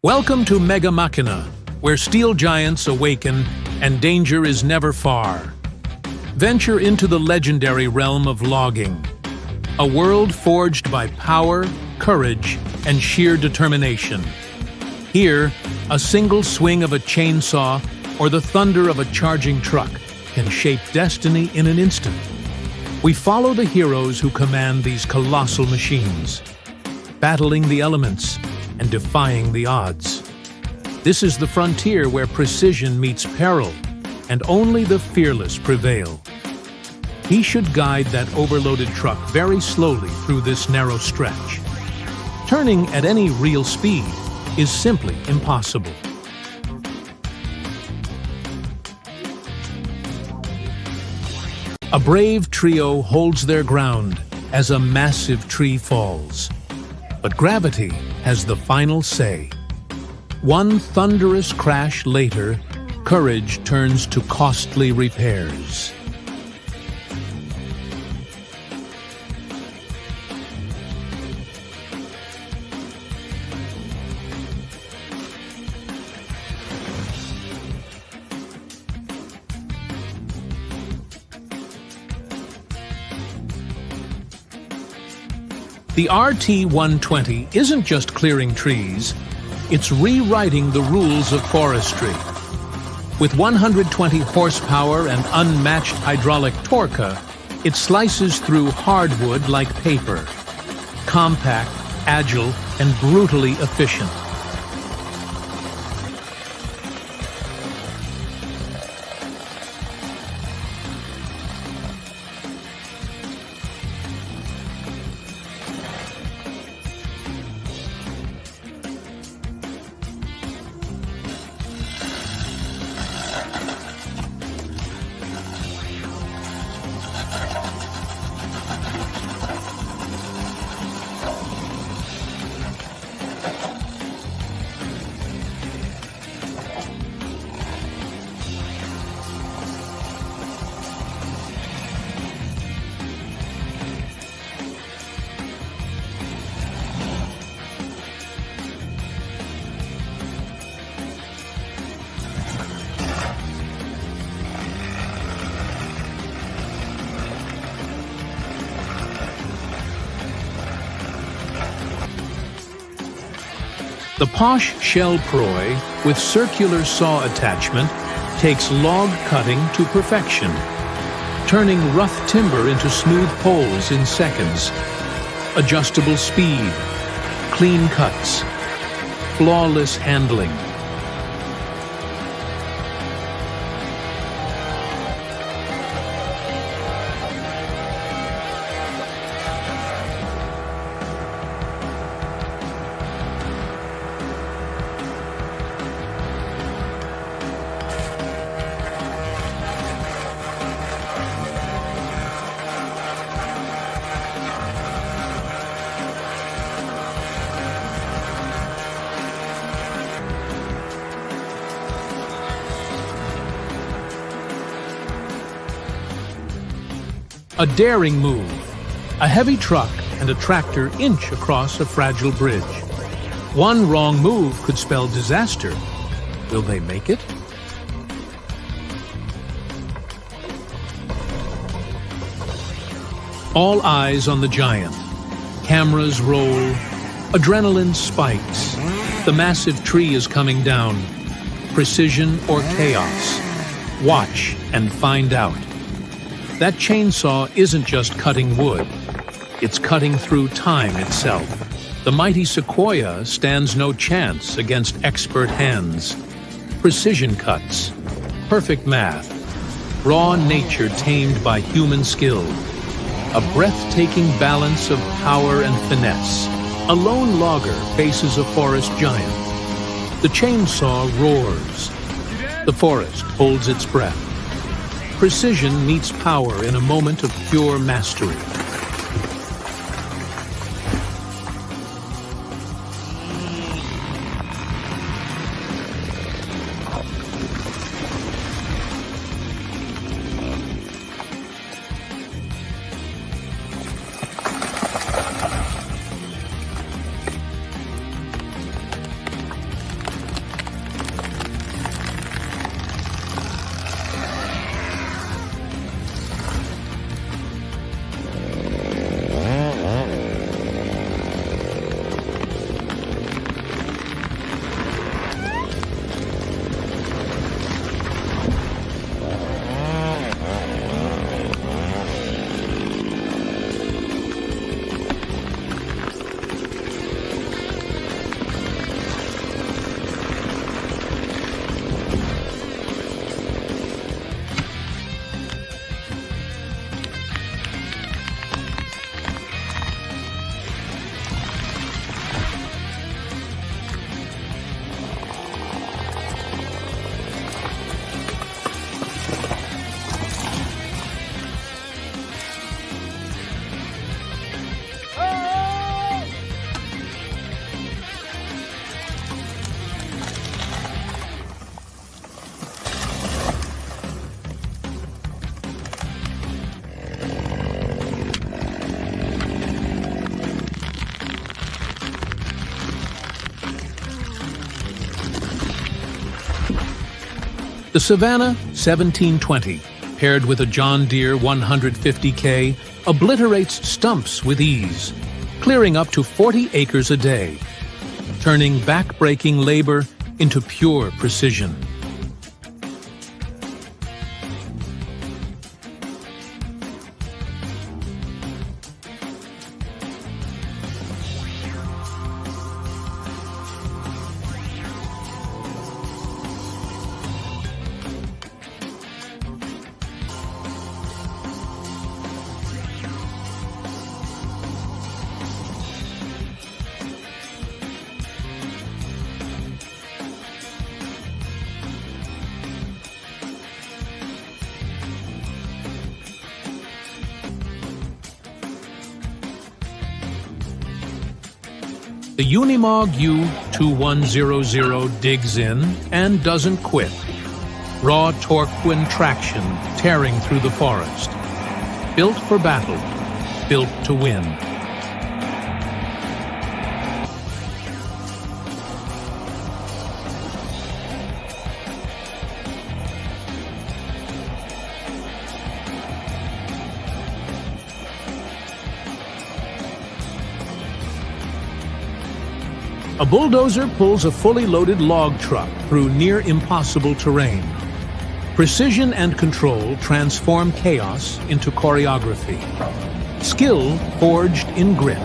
Welcome to Mega Machina, where steel giants awaken and danger is never far. Venture into the legendary realm of logging, a world forged by power, courage, and sheer determination. Here, a single swing of a chainsaw or the thunder of a charging truck can shape destiny in an instant. We follow the heroes who command these colossal machines, battling the elements and defying the odds. This is the frontier where precision meets peril, and only the fearless prevail. He should guide that overloaded truck very slowly through this narrow stretch. Turning at any real speed is simply impossible. A brave trio holds their ground as a massive tree falls. But gravity has the final say. One thunderous crash later, courage turns to costly repairs. The RT-120 isn't just clearing trees, it's rewriting the rules of forestry. With 120 horsepower and unmatched hydraulic torque, it slices through hardwood like paper. Compact, agile, and brutally efficient. The Posh Shell Proy, with circular saw attachment, takes log cutting to perfection, turning rough timber into smooth poles in seconds. Adjustable speed, clean cuts, flawless handling. A daring move. A heavy truck and a tractor inch across a fragile bridge. One wrong move could spell disaster. Will they make it? All eyes on the giant. Cameras roll. Adrenaline spikes. The massive tree is coming down. Precision or chaos? Watch and find out. That chainsaw isn't just cutting wood, it's cutting through time itself. The mighty sequoia stands no chance against expert hands. Precision cuts, perfect math, raw nature tamed by human skill. A breathtaking balance of power and finesse. A lone logger faces a forest giant. The chainsaw roars. The forest holds its breath. Precision meets power in a moment of pure mastery. The Savannah 1720, paired with a John Deere 150K, obliterates stumps with ease, clearing up to 40 acres a day, turning back-breaking labor into pure precision. The Unimog U2100 digs in and doesn't quit. Raw torque when traction tearing through the forest. Built for battle, built to win. A bulldozer pulls a fully loaded log truck through near impossible terrain. Precision and control transform chaos into choreography. Skill forged in grit.